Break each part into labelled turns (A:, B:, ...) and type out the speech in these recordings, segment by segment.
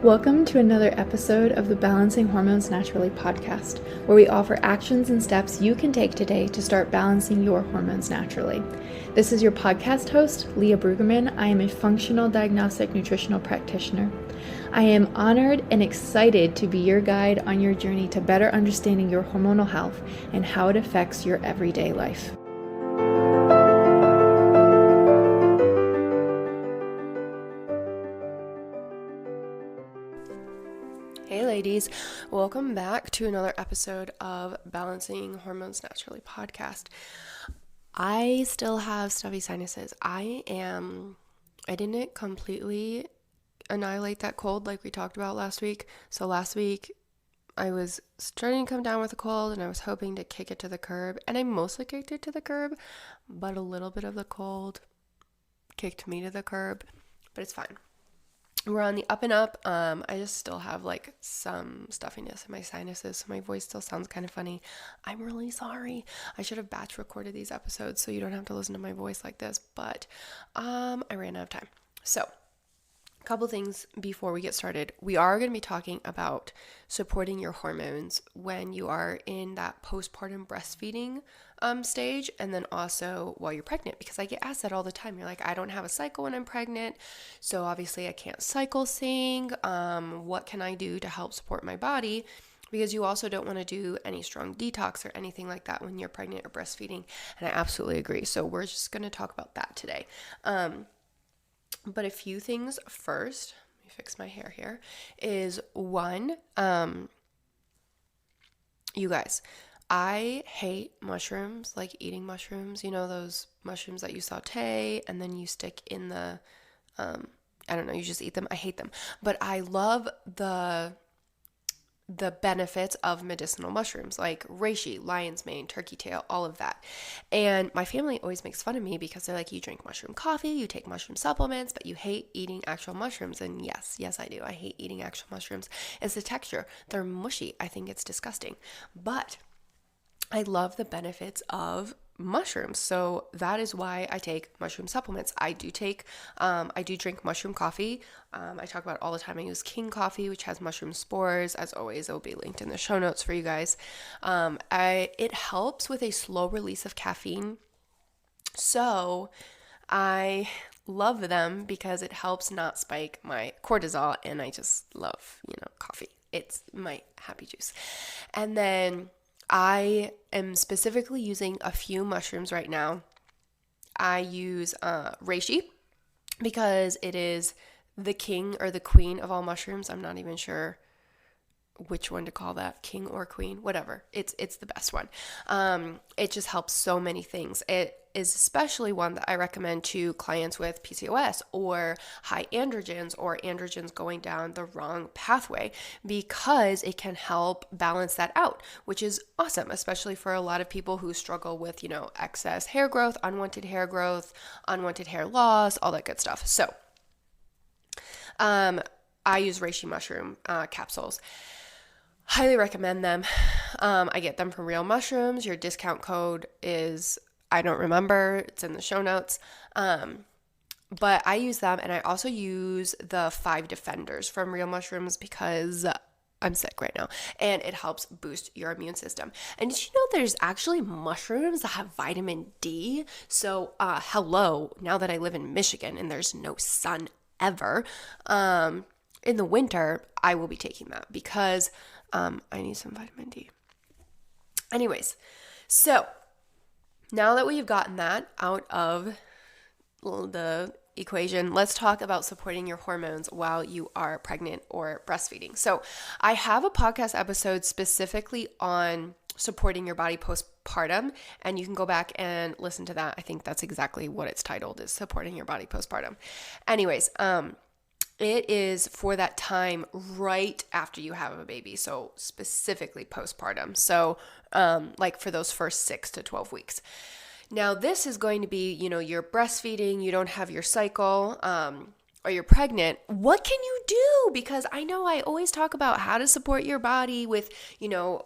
A: Welcome to another episode of the Balancing Hormones Naturally podcast, where we offer actions and steps you can take today to start balancing your hormones naturally. This is your podcast host, Leah Brueggemann. I am a functional diagnostic nutritional practitioner. I am honored and excited to be your guide on your journey to better understanding your hormonal health and how it affects your everyday life.
B: Hey ladies, welcome back to another episode of Balancing Hormones Naturally podcast. I still have stuffy sinuses. I didn't completely annihilate that cold like we talked about last week. So last week I was starting to come down with a cold and I was hoping to kick it to the curb, and I mostly kicked it to the curb, but a little bit of the cold kicked me to the curb, but it's fine. We're on the up and up. I just still have like some stuffiness in my sinuses, so my voice still sounds kind of funny. I'm really sorry. I should have batch recorded these episodes so you don't have to listen to my voice like this, but I ran out of time. So a couple things before we get started. We are going to be talking about supporting your hormones when you are in that postpartum breastfeeding stage, and then also while you're pregnant, because I get asked that all the time. You're like, I don't have a cycle when I'm pregnant, so obviously I can't cycle sing. What can I do to help support my body? Because you also don't want to do any strong detox or anything like that when you're pregnant or breastfeeding, and I absolutely agree. So we're just going to talk about that today. But a few things first, let me fix my hair here, is one, you guys, I hate mushrooms, like eating mushrooms, you know, those mushrooms that you saute and then you stick in the, I don't know, you just eat them. I hate them, but I love the benefits of medicinal mushrooms like reishi, lion's mane, turkey tail, all of that. And my family always makes fun of me because they're like, you drink mushroom coffee, you take mushroom supplements, but you hate eating actual mushrooms. And yes, I do. I hate eating actual mushrooms. It's the texture. They're mushy. I think it's disgusting. But I love the benefits of mushrooms. So that is why I take mushroom supplements. I do drink mushroom coffee. I talk about it all the time. I use King coffee, which has mushroom spores. As always, it will be linked in the show notes for you guys. It helps with a slow release of caffeine. So I love them because it helps not spike my cortisol, and I just love, coffee. It's my happy juice. And then I am specifically using a few mushrooms right now. I use reishi because it is the king or the queen of all mushrooms. I'm not even sure which one to call that, king or queen, whatever. It's the best one. It just helps so many things. It is especially one that I recommend to clients with PCOS or high androgens or androgens going down the wrong pathway, because it can help balance that out, which is awesome, especially for a lot of people who struggle with, excess hair growth, unwanted hair loss, all that good stuff. So I use reishi mushroom capsules. Highly recommend them. I get them from Real Mushrooms. Your discount code is, I don't remember, it's in the show notes. But I use them, and I also use the 5 Defenders from Real Mushrooms because I'm sick right now, and it helps boost your immune system. And did you know there's actually mushrooms that have vitamin D? So hello, now that I live in Michigan and there's no sun ever, in the winter, I will be taking that because I need some vitamin D. Anyways, so now that we've gotten that out of the equation, let's talk about supporting your hormones while you are pregnant or breastfeeding. So I have a podcast episode specifically on supporting your body postpartum, and you can go back and listen to that. I think that's exactly what it's titled, is supporting your body postpartum. Anyways, it is for that time right after you have a baby, so specifically postpartum. So like for those first 6 to 12 weeks. Now this is going to be, you're breastfeeding, you don't have your cycle, or you're pregnant. What can you do? Because I know I always talk about how to support your body with,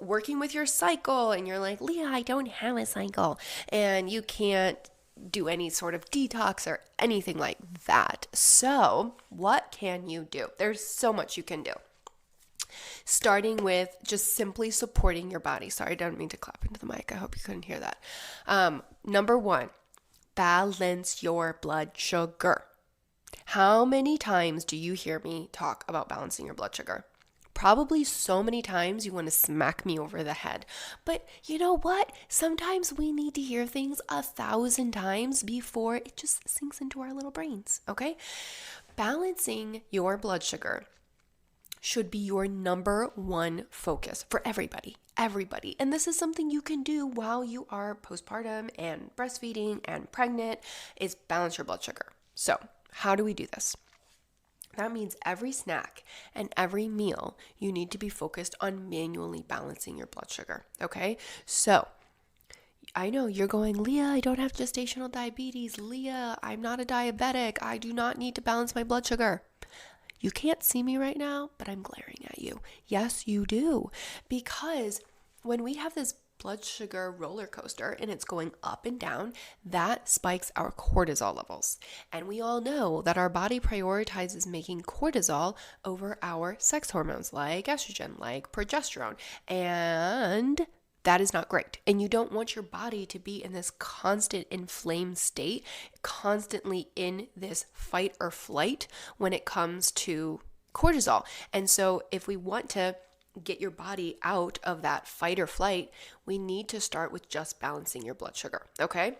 B: working with your cycle, and you're like, Leah, I don't have a cycle, and you can't do any sort of detox or anything like that. So what can you do? There's so much you can do. Starting with just simply supporting your body. Sorry, I don't mean to clap into the mic. I hope you couldn't hear that. Number one, balance your blood sugar. How many times do you hear me talk about balancing your blood sugar? Probably so many times you want to smack me over the head. But you know what? Sometimes we need to hear things 1,000 times before it just sinks into our little brains, okay? Balancing your blood sugar should be your number one focus for everybody. And this is something you can do while you are postpartum and breastfeeding and pregnant, is balance your blood sugar. So how do we do this? That means every snack and every meal, you need to be focused on manually balancing your blood sugar, okay? So I know you're going, Leah, I don't have gestational diabetes. Leah, I'm not a diabetic. I do not need to balance my blood sugar. You can't see me right now, but I'm glaring at you. Yes, you do. Because when we have this blood sugar roller coaster and it's going up and down, that spikes our cortisol levels. And we all know that our body prioritizes making cortisol over our sex hormones like estrogen, like progesterone. And that is not great. And you don't want your body to be in this constant inflamed state, constantly in this fight or flight when it comes to cortisol. And so if we want to get your body out of that fight or flight, we need to start with just balancing your blood sugar, okay?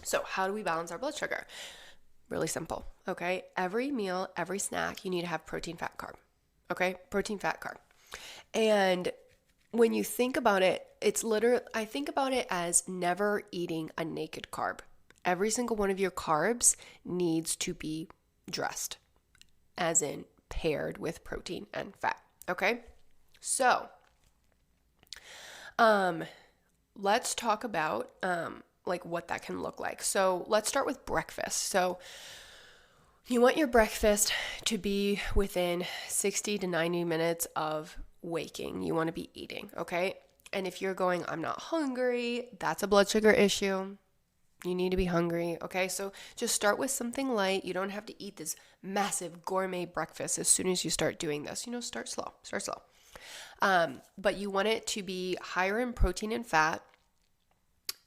B: So how do we balance our blood sugar? Really simple, okay? Every meal, every snack, you need to have protein, fat, carb, okay? Protein, fat, carb. And when you think about it, I think about it as never eating a naked carb. Every single one of your carbs needs to be dressed, as in paired with protein and fat, okay? So, let's talk about, like what that can look like. So let's start with breakfast. So you want your breakfast to be within 60 to 90 minutes of waking. You want to be eating, okay? And if you're going, I'm not hungry, that's a blood sugar issue. You need to be hungry, okay? So just start with something light. You don't have to eat this massive gourmet breakfast as soon as you start doing this. Start slow. But you want it to be higher in protein and fat,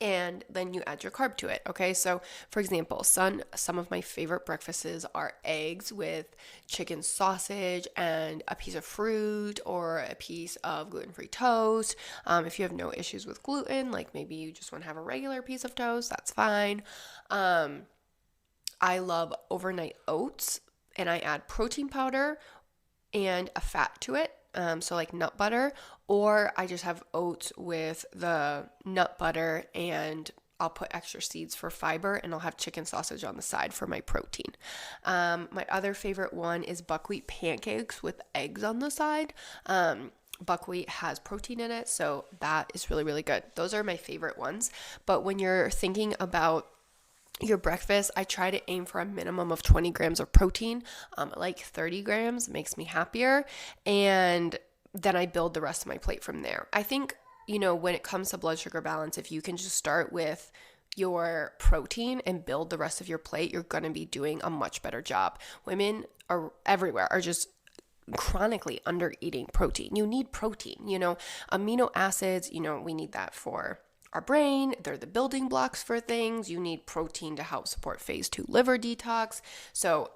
B: and then you add your carb to it, okay? So, for example, some of my favorite breakfasts are eggs with chicken sausage and a piece of fruit or a piece of gluten-free toast. If you have no issues with gluten, like maybe you just want to have a regular piece of toast, that's fine. I love overnight oats, and I add protein powder and a fat to it. So like nut butter, or I just have oats with the nut butter and I'll put extra seeds for fiber, and I'll have chicken sausage on the side for my protein. My other favorite one is buckwheat pancakes with eggs on the side. Buckwheat has protein in it, so that is really, really good. Those are my favorite ones. But when you're thinking about your breakfast, I try to aim for a minimum of 20 grams of protein. Like 30 grams makes me happier. And then I build the rest of my plate from there. I think, when it comes to blood sugar balance, if you can just start with your protein and build the rest of your plate, you're going to be doing a much better job. Women are everywhere are just chronically under eating protein. You need protein, amino acids, we need that for our brain. They're the building blocks for things. You need protein to help support phase 2 liver detox. So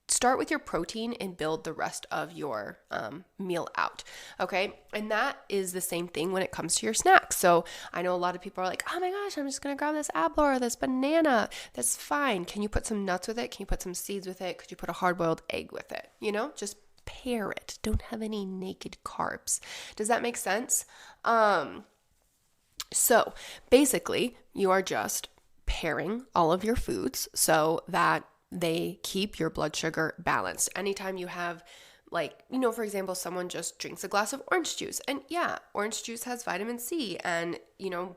B: start with your protein and build the rest of your meal out. Okay. And that is the same thing when it comes to your snacks. So I know a lot of people are like, oh my gosh, I'm just going to grab this apple or this banana. That's fine. Can you put some nuts with it? Can you put some seeds with it? Could you put a hard-boiled egg with it? Just pair it. Don't have any naked carbs. Does that make sense? So basically, you are just pairing all of your foods so that they keep your blood sugar balanced. Anytime you have, for example, someone just drinks a glass of orange juice, and yeah, orange juice has vitamin C and,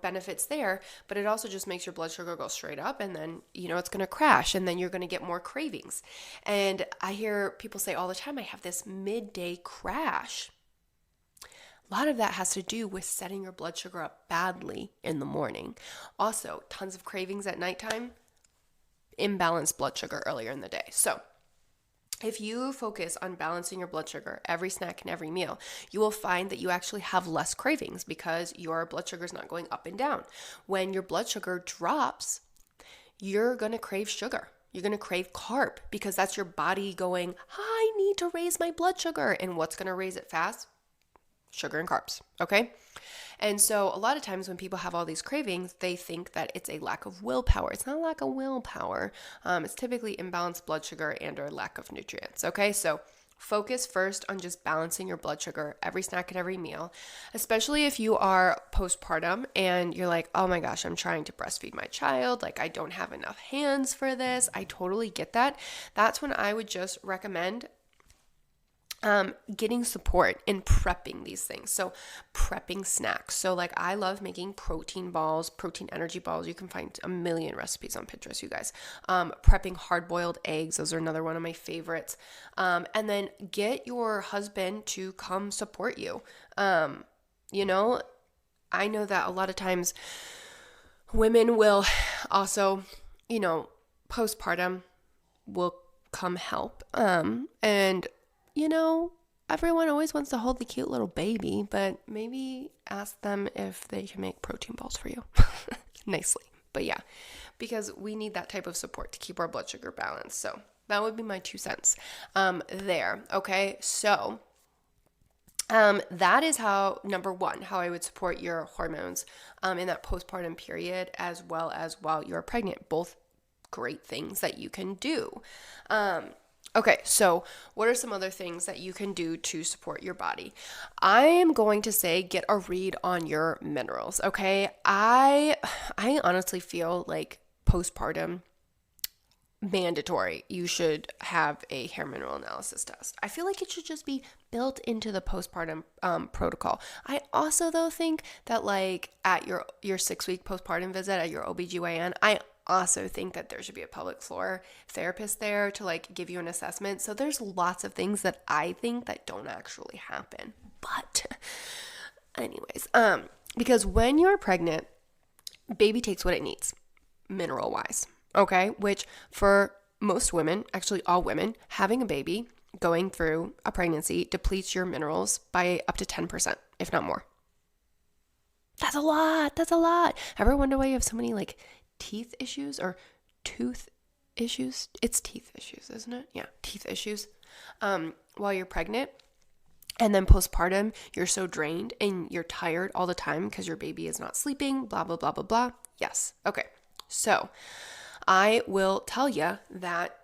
B: benefits there, but it also just makes your blood sugar go straight up, and then, it's going to crash, and then you're going to get more cravings. And I hear people say all the time, I have this midday crash. A lot of that has to do with setting your blood sugar up badly in the morning. Also, tons of cravings at nighttime. imbalanced blood sugar earlier in the day. So if you focus on balancing your blood sugar every snack and every meal, you will find that you actually have less cravings because your blood sugar is not going up and down. When your blood sugar drops, you're going to crave sugar. You're going to crave carb because that's your body going, I need to raise my blood sugar. And what's going to raise it fast? Sugar and carbs, okay? And so a lot of times when people have all these cravings, they think that it's a lack of willpower. It's not a lack of willpower. It's typically imbalanced blood sugar and or lack of nutrients, okay? So focus first on just balancing your blood sugar every snack and every meal, especially if you are postpartum and you're like, oh my gosh, I'm trying to breastfeed my child. Like, I don't have enough hands for this. I totally get that. That's when I would just recommend getting support in prepping these things. So prepping snacks. So like I love making protein balls, protein energy balls. You can find a million recipes on Pinterest, you guys. Prepping hard-boiled eggs. Those are another one of my favorites. And then get your husband to come support you. You know, I know that a lot of times women will also, you know, postpartum will come help. And you know, everyone always wants to hold the cute little baby, but maybe ask them if they can make protein balls for you nicely. But yeah, because we need that type of support to keep our blood sugar balanced. So that would be my 2 cents there. Okay, so that is how, number one, how I would support your hormones in that postpartum period as well as while you're pregnant. Both great things that you can do. Okay, so what are some other things that you can do to support your body? I am going to say get a read on your minerals, okay? I honestly feel like postpartum mandatory. You should have a hair mineral analysis test. I feel like it should just be built into the postpartum protocol. I also though think that like at your 6-week postpartum visit at your OBGYN, I also think that there should be a pelvic floor therapist there to like give you an assessment. So there's lots of things that I think that don't actually happen. But anyways, because when you're pregnant, baby takes what it needs, mineral wise. Okay, which for most women, actually all women, having a baby, going through a pregnancy depletes your minerals by up to 10%, if not more. That's a lot. That's a lot. Ever wonder why you have so many like teeth issues or tooth issues? It's teeth issues, isn't it? Yeah, teeth issues. While you're pregnant. And then postpartum, you're so drained and you're tired all the time because your baby is not sleeping, blah, blah, blah, blah, blah. Yes. Okay. So I will tell you that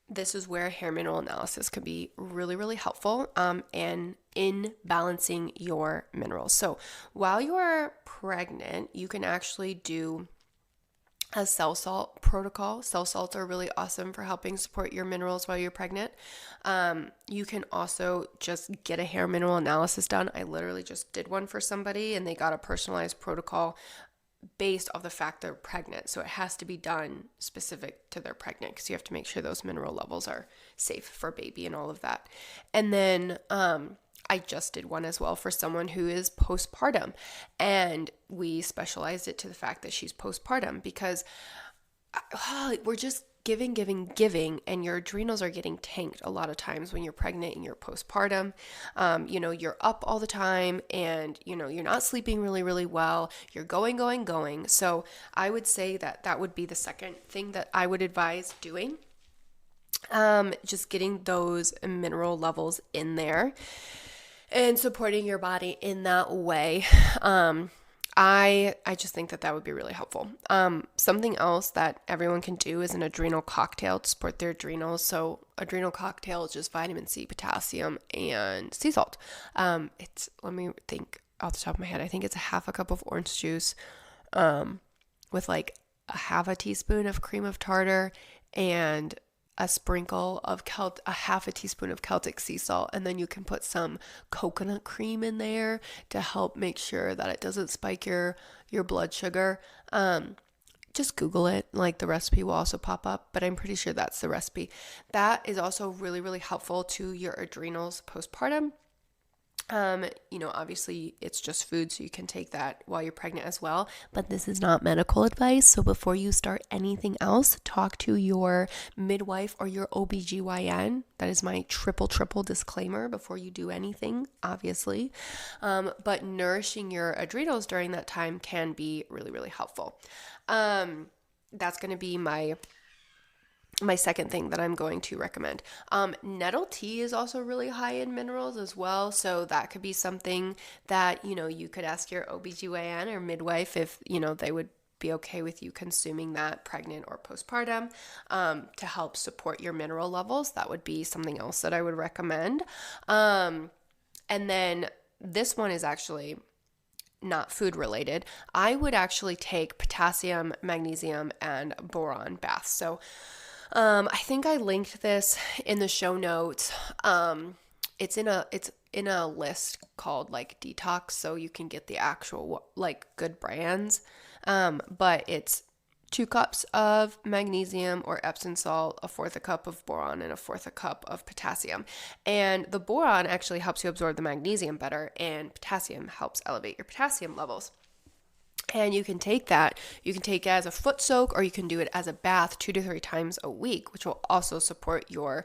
B: this is where hair mineral analysis can be really, really helpful and in balancing your minerals. So while you are pregnant, you can actually do a cell salt protocol. Cell salts are really awesome for helping support your minerals while you're pregnant. You can also just get a hair mineral analysis done. I literally just did one for somebody and they got a personalized protocol based off the fact they're pregnant. So it has to be done specific to they're pregnant because you have to make sure those mineral levels are safe for baby and all of that. And then I just did one as well for someone who is postpartum, and we specialized it to the fact that she's postpartum because we're just giving, and your adrenals are getting tanked a lot of times when you're pregnant and you're postpartum. You're up all the time and, you're not sleeping really, really well. You're going. So I would say that would be the second thing that I would advise doing. Just getting those mineral levels in there and supporting your body in that way. I just think that would be really helpful. Something else that everyone can do is an adrenal cocktail to support their adrenals. So adrenal cocktail is just vitamin C, potassium, and sea salt. Let me think off the top of my head. I think it's a half a cup of orange juice with like a half a teaspoon of cream of tartar and a sprinkle of a half a teaspoon of Celtic sea salt, and then you can put some coconut cream in there to help make sure that it doesn't spike your blood sugar. Just Google it, like the recipe will also pop up, but I'm pretty sure that's the recipe. That is also really, really helpful to your adrenals postpartum. Obviously it's just food, so you can take that while you're pregnant as well, but this is not medical advice. So before you start anything else, talk to your midwife or your OBGYN. That is my triple disclaimer before you do anything, obviously. But nourishing your adrenals during that time can be really, really helpful. That's going to be my second thing that I'm going to recommend. Nettle tea is also really high in minerals as well. So that could be something that, you could ask your OBGYN or midwife if, they would be okay with you consuming that pregnant or postpartum to help support your mineral levels. That would be something else that I would recommend. And then this one is actually not food related. I would actually take potassium, magnesium, and boron baths. So I think I linked this in the show notes. It's in a list called like Detox, so you can get the actual like good brands. But it's 2 cups of magnesium or Epsom salt, 1/4 a cup of boron, and 1/4 a cup of potassium. And the boron actually helps you absorb the magnesium better, and potassium helps elevate your potassium levels. And you can take that, you can take it as a foot soak, or you can do it as a bath 2 to 3 times a week, which will also support your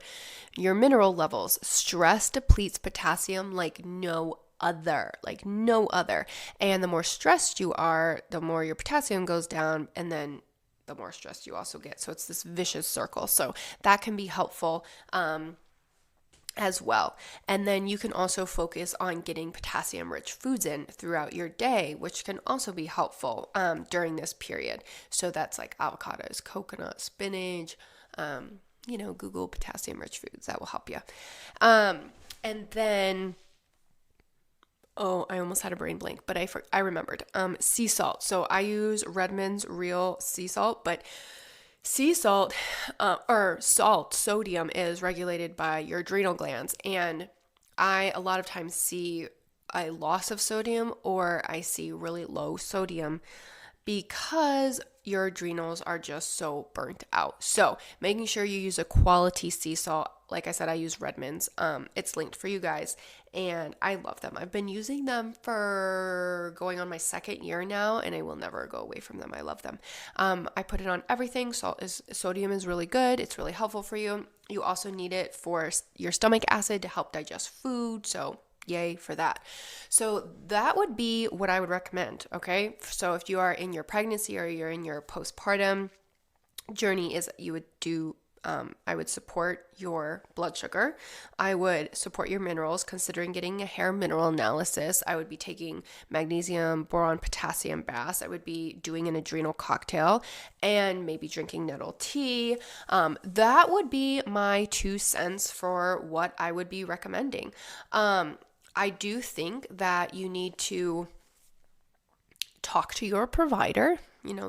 B: mineral levels. Stress depletes potassium like no other. And the more stressed you are, the more your potassium goes down, and then the more stressed you also get. So it's this vicious circle. So that can be helpful as well. And then you can also focus on getting potassium rich foods in throughout your day, which can also be helpful during this period. So that's like avocados, coconut, spinach, Google potassium rich foods. That will help you. And then I almost had a brain blank, but I remembered. Sea salt. So I use Redmond's Real Sea Salt, but sea salt or salt, sodium, is regulated by your adrenal glands. And I a lot of times see a loss of sodium, or I see really low sodium because your adrenals are just so burnt out. So making sure you use a quality sea salt. Like I said, I use Redmond's. It's linked for you guys, and I love them. I've been using them for going on my 2nd year now, and I will never go away from them. I love them. I put it on everything. Sodium is really good. It's really helpful for you. You also need it for your stomach acid to help digest food. So yay for that. So that would be what I would recommend. Okay. So if you are in your pregnancy or you're in your postpartum journey, is you would do I would support your blood sugar. I would support your minerals, considering getting a hair mineral analysis. I would be taking magnesium, boron, potassium baths. I would be doing an adrenal cocktail and maybe drinking nettle tea. That would be my 2 cents for what I would be recommending. I do think that you need to talk to your provider.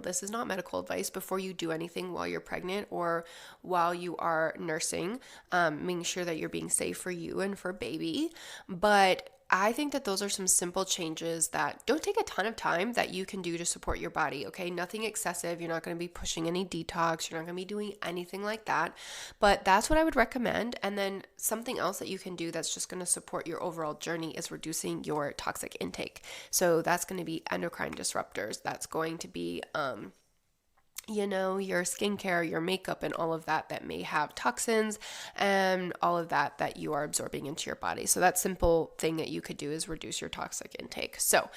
B: This is not medical advice, before you do anything while you're pregnant or while you are nursing, making sure that you're being safe for you and for baby. But I think that those are some simple changes that don't take a ton of time that you can do to support your body, okay? Nothing excessive. You're not going to be pushing any detox. You're not going to be doing anything like that. But that's what I would recommend. And then something else that you can do that's just going to support your overall journey is reducing your toxic intake. So that's going to be endocrine disruptors. That's going to be your skincare, your makeup, and all of that may have toxins and all of that you are absorbing into your body. So that simple thing that you could do is reduce your toxic intake. So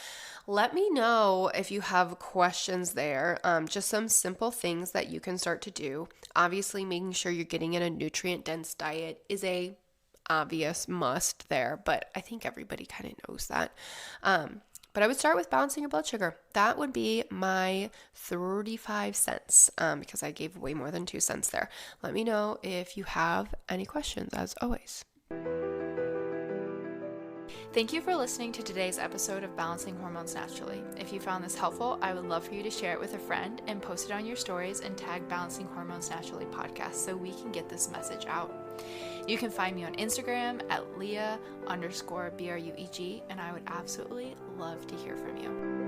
B: let me know if you have questions there. Just some simple things that you can start to do. Obviously, making sure you're getting in a nutrient-dense diet is a obvious must there, but I think everybody kind of knows that. But I would start with balancing your blood sugar. That would be my 35 cents because I gave way more than 2 cents there. Let me know if you have any questions, as always.
A: Thank you for listening to today's episode of Balancing Hormones Naturally. If you found this helpful, I would love for you to share it with a friend and post it on your stories and tag Balancing Hormones Naturally podcast so we can get this message out. You can find me on Instagram at Leah_BRUEG, and I would absolutely love to hear from you.